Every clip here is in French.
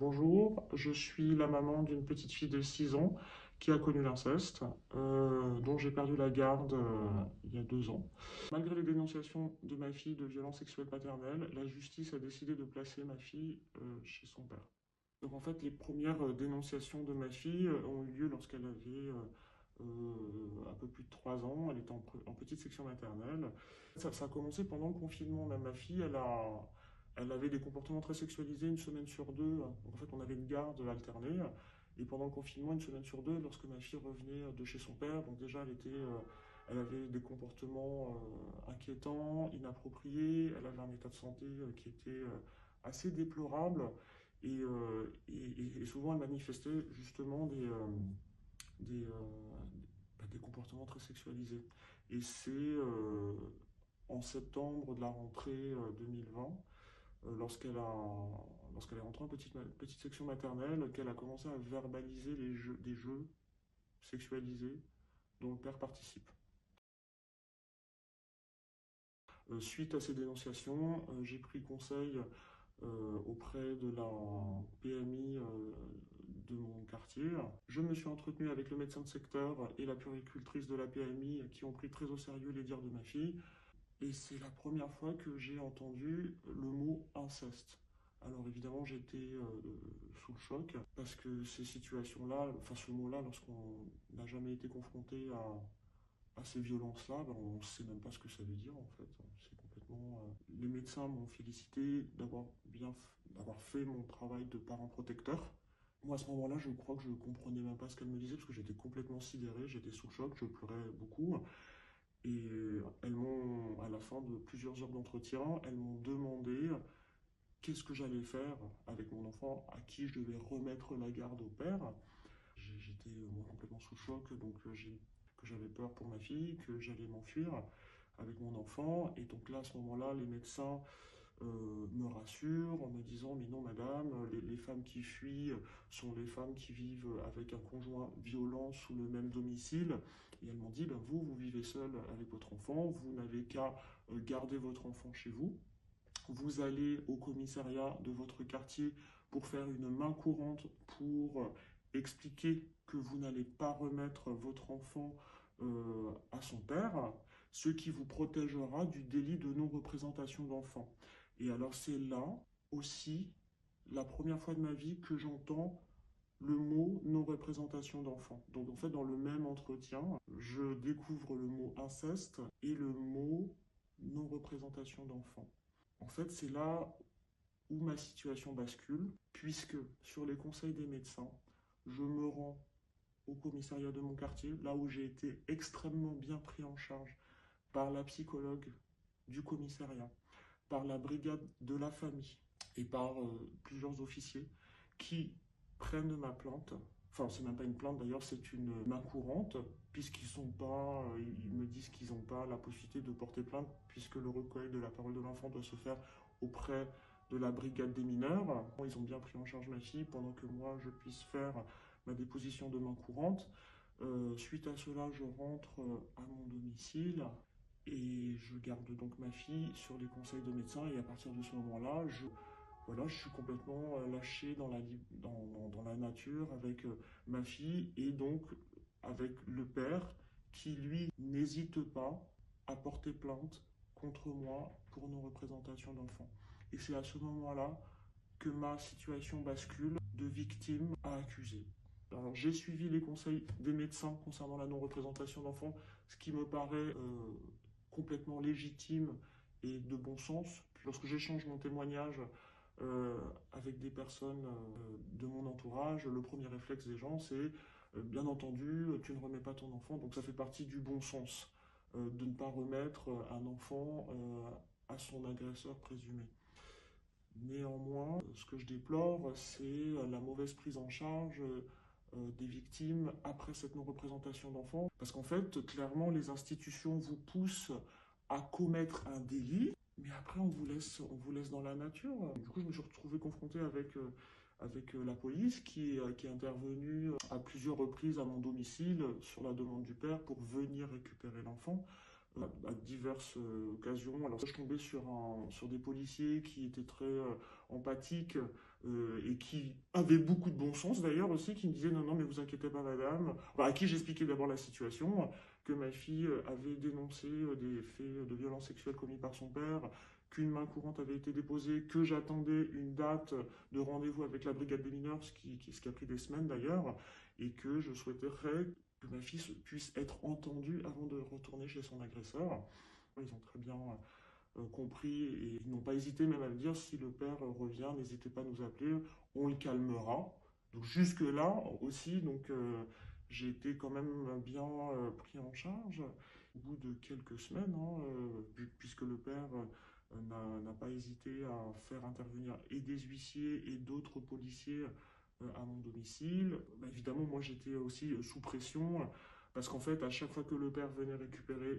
Bonjour, je suis la maman d'une petite fille de 6 ans qui a connu l'inceste, dont j'ai perdu la garde il y a 2 ans. Malgré les dénonciations de ma fille de violences sexuelles paternelles, la justice a décidé de placer ma fille chez son père. Donc en fait, les premières dénonciations de ma fille ont eu lieu lorsqu'elle avait un peu plus de 3 ans. Elle était en petite section maternelle. Ça a commencé pendant le confinement. Même ma fille, elle avait des comportements très sexualisés une semaine sur deux. En fait, on avait une garde alternée. Et pendant le confinement, une semaine sur deux, lorsque ma fille revenait de chez son père, donc déjà elle avait des comportements inquiétants, inappropriés. Elle avait un état de santé qui était assez déplorable. Et souvent, elle manifestait justement des, des comportements très sexualisés. Et c'est en septembre de la rentrée 2020, lorsqu'elle est rentrée en petite section maternelle, qu'elle a commencé à verbaliser des jeux sexualisés dont le père participe. Suite à ces dénonciations, j'ai pris conseil auprès de la PMI de mon quartier. Je me suis entretenu avec le médecin de secteur et la puéricultrice de la PMI qui ont pris très au sérieux les dires de ma fille. Et c'est la première fois que j'ai entendu le mot inceste. Alors évidemment, j'étais sous le choc parce que ces situations-là, enfin ce mot-là, lorsqu'on n'a jamais été confronté à ces violences-là, ben, on ne sait même pas ce que ça veut dire en fait. C'est complètement. Les médecins m'ont félicité d'avoir fait mon travail de parent protecteur. Moi à ce moment-là, je crois que je comprenais même pas ce qu'elle me disait parce que j'étais complètement sidéré, j'étais sous le choc, je pleurais beaucoup. Et à la fin de plusieurs heures d'entretien, elles m'ont demandé qu'est-ce que j'allais faire avec mon enfant, à qui je devais remettre la garde au père. J'étais moi complètement sous choc, donc que j'avais peur pour ma fille, que j'allais m'enfuir avec mon enfant. Et donc là, à ce moment-là, les médecins me rassurent en me disant, mais non madame, les femmes qui fuient sont les femmes qui vivent avec un conjoint violent sous le même domicile. Et elles m'ont dit, ben vous vivez seul avec votre enfant, vous n'avez qu'à garder votre enfant chez vous. Vous allez au commissariat de votre quartier pour faire une main courante pour expliquer que vous n'allez pas remettre votre enfant à son père, ce qui vous protégera du délit de non-représentation d'enfant. Et alors c'est là aussi la première fois de ma vie que j'entends le mot non-représentation d'enfant. Donc en fait dans le même entretien, je découvre le mot inceste et le mot non-représentation d'enfant. En fait, c'est là où ma situation bascule, puisque sur les conseils des médecins, je me rends au commissariat de mon quartier, là où j'ai été extrêmement bien pris en charge par la psychologue du commissariat, par la brigade de la famille et par plusieurs officiers qui prennent ma plainte. Enfin, c'est même pas une plainte d'ailleurs, c'est une main courante, puisqu'ils sont pas, ils me disent qu'ils n'ont pas la possibilité de porter plainte, puisque le recueil de la parole de l'enfant doit se faire auprès de la brigade des mineurs. Ils ont bien pris en charge ma fille pendant que moi je puisse faire ma déposition de main courante. Suite à cela, je rentre à mon domicile et je garde donc ma fille sur les conseils de médecin. Et à partir de ce moment-là, voilà, je suis complètement lâché dans la nature avec ma fille et donc avec le père qui, lui, n'hésite pas à porter plainte contre moi pour non-représentation d'enfant. Et c'est à ce moment-là que ma situation bascule de victime à accusé. Alors, j'ai suivi les conseils des médecins concernant la non-représentation d'enfants, ce qui me paraît complètement légitime et de bon sens. Puis lorsque j'échange mon témoignage avec des personnes de mon entourage, le premier réflexe des gens, c'est bien entendu, tu ne remets pas ton enfant, donc ça fait partie du bon sens de ne pas remettre un enfant à son agresseur présumé. Néanmoins, ce que je déplore, c'est la mauvaise prise en charge des victimes après cette non-représentation d'enfants. Parce qu'en fait, clairement, les institutions vous poussent à commettre un délit, mais après, on vous laisse dans la nature. Du coup, je me suis retrouvé confronté avec la police qui est intervenue à plusieurs reprises à mon domicile sur la demande du père pour venir récupérer l'enfant. à diverses occasions. Alors, je tombais sur des policiers qui étaient très empathiques et qui avaient beaucoup de bon sens d'ailleurs aussi, qui me disaient non, non, mais vous inquiétez pas, madame. Enfin, à qui j'expliquais d'abord la situation, que ma fille avait dénoncé des faits de violence sexuelle commis par son père, qu'une main courante avait été déposée, que j'attendais une date de rendez-vous avec la brigade des mineurs, ce qui a pris des semaines d'ailleurs, et que je souhaiterais que ma fille puisse être entendue avant de retourner chez son agresseur. Ils ont très bien compris et ils n'ont pas hésité même à me dire si le père revient, n'hésitez pas à nous appeler, on le calmera. Donc jusque-là aussi, j'ai été quand même bien pris en charge au bout de quelques semaines, hein, puisque le père n'a pas hésité à faire intervenir et des huissiers et d'autres policiers à mon domicile. Bah, évidemment, moi j'étais aussi sous pression parce qu'en fait, à chaque fois que le père venait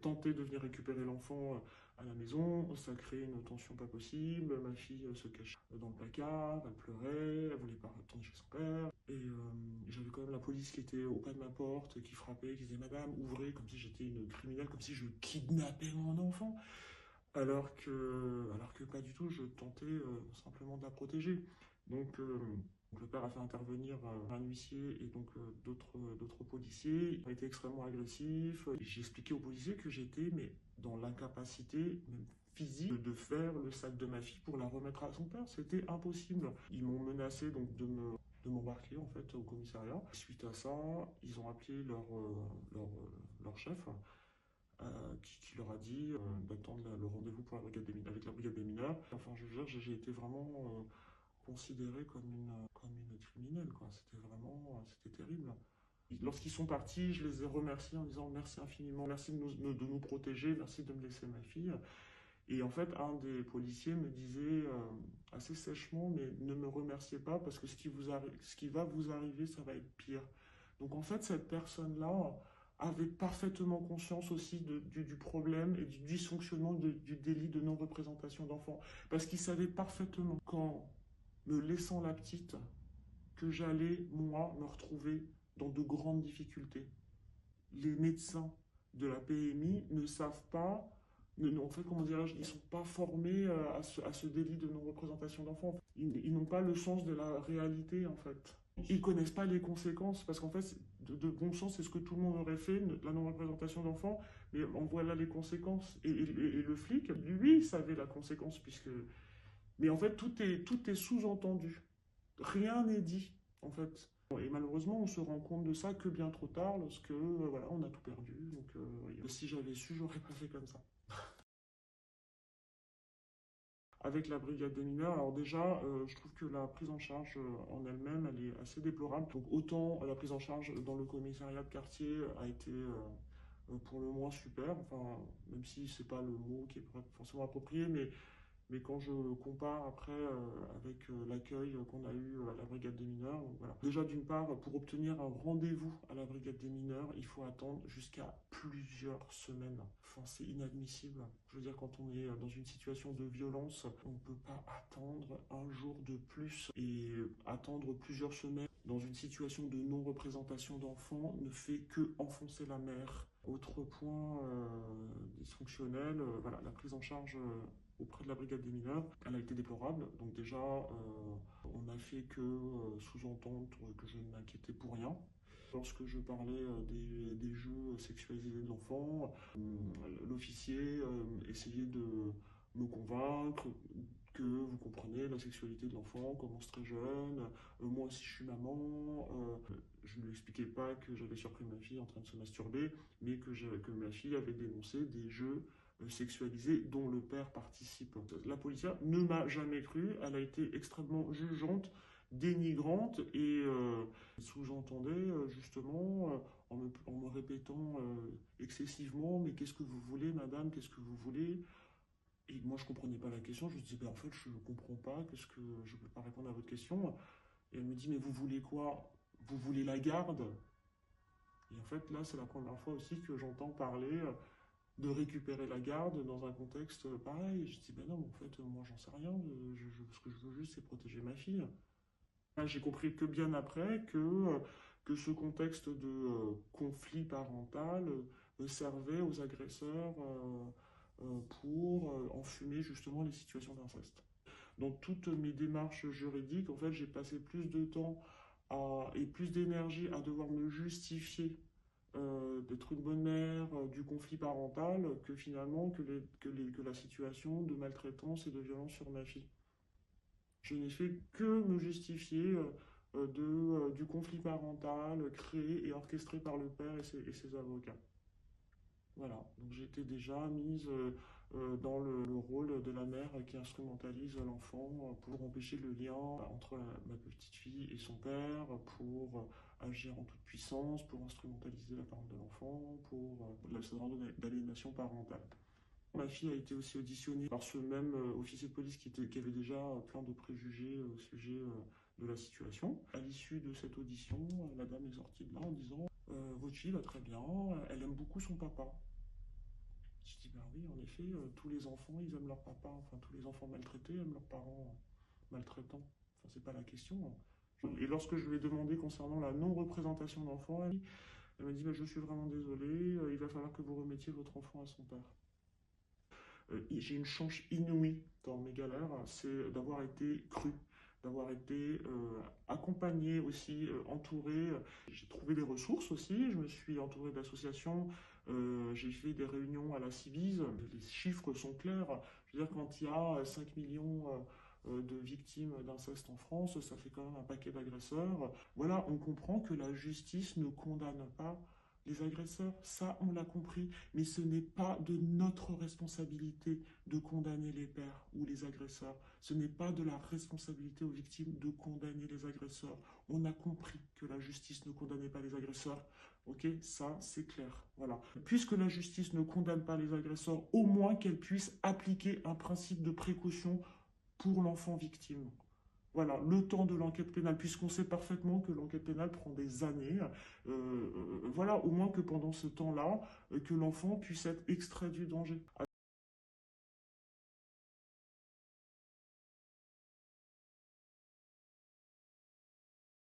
tenter de venir récupérer l'enfant à la maison, ça créait une tension pas possible. Ma fille se cachait dans le placard, elle pleurait, elle voulait pas retourner chez son père. Et j'avais quand même la police qui était au pas de ma porte, qui frappait, qui disait Madame, ouvrez, comme si j'étais une criminelle, comme si je kidnappais mon enfant. Alors que pas du tout, je tentais simplement de la protéger. Donc, euh, le père a fait intervenir un huissier et d'autres policiers. Il a été extrêmement agressif. J'ai expliqué aux policiers que j'étais mais dans l'incapacité même physique de faire le sac de ma fille pour la remettre à son père. C'était impossible. Ils m'ont menacé donc de m'embarquer en fait au commissariat. Suite à ça, ils ont appelé leur chef qui leur a dit d'attendre le rendez-vous pour avec la brigade des mineurs. Enfin, je veux dire, j'ai été vraiment considéré comme une criminelle, quoi. C'était terrible. Lorsqu'ils sont partis, je les ai remerciés en disant merci infiniment, merci de nous protéger, merci de me laisser ma fille. Et en fait, un des policiers me disait assez sèchement, mais ne me remerciez pas parce que ce qui va vous arriver, ça va être pire. Donc en fait, cette personne-là avait parfaitement conscience aussi du problème et du dysfonctionnement du délit de non-représentation d'enfants. Parce qu'il savait parfaitement qu'en me laissant la petite, que j'allais, moi, me retrouver dans de grandes difficultés. Les médecins de la PMI ne savent pas, en fait, comment dirais-je, ils ne sont pas formés à ce délit de non-représentation d'enfants. Ils n'ont pas le sens de la réalité, en fait. Ils ne connaissent pas les conséquences, parce qu'en fait, de bon sens, c'est ce que tout le monde aurait fait, la non-représentation d'enfants, mais en voilà les conséquences. Et le flic, lui, il savait la conséquence, puisque... Mais en fait, tout est sous-entendu. Rien n'est dit, en fait. Et malheureusement, on se rend compte de ça que bien trop tard, lorsque, voilà, on a tout perdu. Si j'avais su, j'aurais pas fait comme ça. Avec la brigade des mineurs, alors déjà, je trouve que la prise en charge en elle-même, elle est assez déplorable. Donc autant la prise en charge dans le commissariat de quartier a été pour le moins super, enfin, même si c'est pas le mot qui est forcément approprié, mais quand je compare après avec l'accueil qu'on a eu à la brigade des mineurs, donc voilà. Déjà d'une part, pour obtenir un rendez-vous à la brigade des mineurs, il faut attendre jusqu'à plusieurs semaines. Enfin, c'est inadmissible. Je veux dire, quand on est dans une situation de violence, on ne peut pas attendre un jour de plus et attendre plusieurs semaines dans une situation de non-représentation d'enfants ne fait que enfoncer la mer. Autre point dysfonctionnel, voilà, la prise en charge auprès de la brigade des mineurs, elle a été déplorable. Donc déjà, on n'a fait que sous-entendre que je ne m'inquiétais pour rien. Lorsque je parlais des jeux sexualisés de l'enfant, l'officier essayait de me convaincre que vous comprenez la sexualité de l'enfant commence très jeune, moi aussi je suis maman, je ne lui expliquais pas que j'avais surpris ma fille en train de se masturber, mais que ma fille avait dénoncé des jeux sexualisés dont le père participe. La policière ne m'a jamais cru, elle a été extrêmement jugeante, dénigrante et sous-entendait justement en me répétant excessivement mais qu'est-ce que vous voulez madame, qu'est-ce que vous voulez? Et moi je comprenais pas la question, je disais ben, en fait je ne comprends pas, qu'est-ce que je peux pas répondre à votre question? Et elle me dit mais vous voulez quoi? Vous voulez la garde? Et en fait là c'est la première fois aussi que j'entends parler de récupérer la garde dans un contexte pareil. Je dis ben non, en fait moi j'en sais rien, ce que je veux juste c'est protéger ma fille. J'ai compris que bien après que ce contexte de conflit parental servait aux agresseurs pour enfumer justement les situations d'inceste. Dans toutes mes démarches juridiques, en fait, j'ai passé plus de temps et plus d'énergie à devoir me justifier d'être une bonne mère, du conflit parental, que finalement que la situation de maltraitance et de violence sur ma fille. Je n'ai fait que me justifier du conflit parental créé et orchestré par le père et ses avocats. Voilà, donc j'étais déjà mise dans le rôle de la mère qui instrumentalise l'enfant pour empêcher le lien entre ma petite fille et son père, pour agir en toute puissance, pour instrumentaliser la parole de l'enfant, pour la syndrome d'aliénation parentale. Ma fille a été aussi auditionnée par ce même officier de police qui avait déjà plein de préjugés au sujet de la situation. À l'issue de cette audition, la dame est sortie de là en disant votre fille va très bien, elle aime beaucoup son papa. Je dis ben oui, en effet, tous les enfants ils aiment leur papa, enfin tous les enfants maltraités aiment leurs parents maltraitants. Enfin, c'est pas la question. Et lorsque je lui ai demandé concernant la non-représentation d'enfants, elle m'a dit bah, je suis vraiment désolée, il va falloir que vous remettiez votre enfant à son père. J'ai une chance inouïe dans mes galères, c'est d'avoir été cru, d'avoir été accompagné aussi, entouré. J'ai trouvé des ressources aussi, je me suis entouré d'associations, j'ai fait des réunions à la Civise, les chiffres sont clairs. Je veux dire, quand il y a 5 millions de victimes d'inceste en France, ça fait quand même un paquet d'agresseurs. Voilà, on comprend que la justice ne condamne pas les agresseurs, ça on l'a compris, mais ce n'est pas de notre responsabilité de condamner les pères ou les agresseurs, ce n'est pas de la responsabilité aux victimes de condamner les agresseurs. On a compris que la justice ne condamnait pas les agresseurs, ok, ça c'est clair, voilà. Puisque la justice ne condamne pas les agresseurs, au moins qu'elle puisse appliquer un principe de précaution pour l'enfant victime. Voilà, le temps de l'enquête pénale, puisqu'on sait parfaitement que l'enquête pénale prend des années. Voilà, au moins que pendant ce temps-là, que l'enfant puisse être extrait du danger.